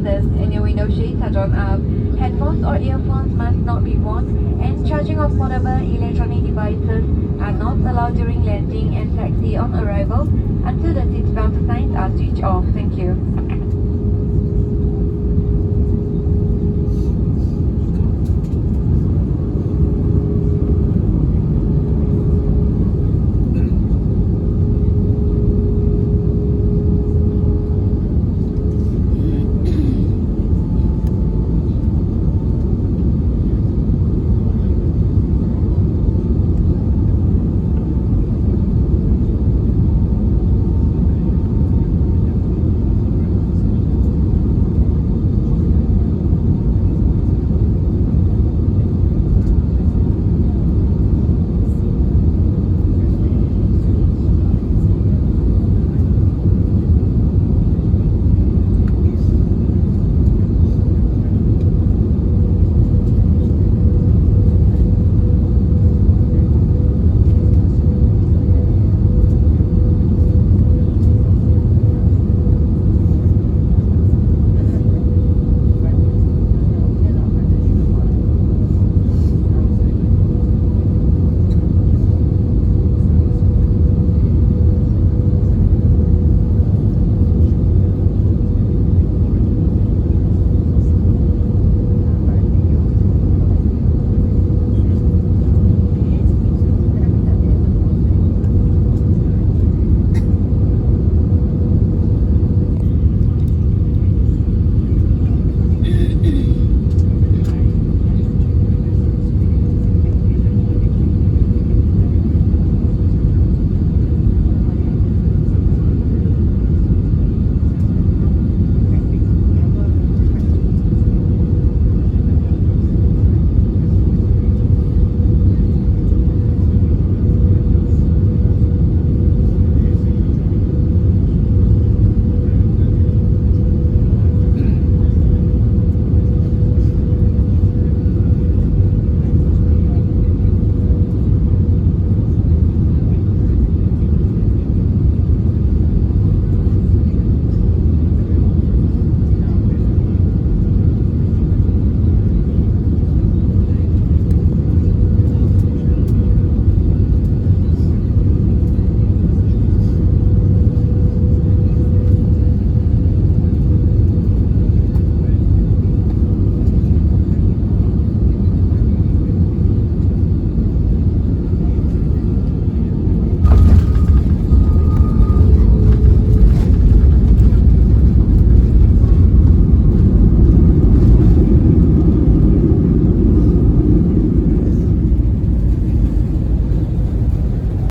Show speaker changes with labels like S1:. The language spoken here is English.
S1: devices and your window shades are drawn up. Headphones or earphones must not be worn, and charging of portable electronic devices are not allowed during landing and taxi on arrival until the seatbelt signs are switched off. Thank you.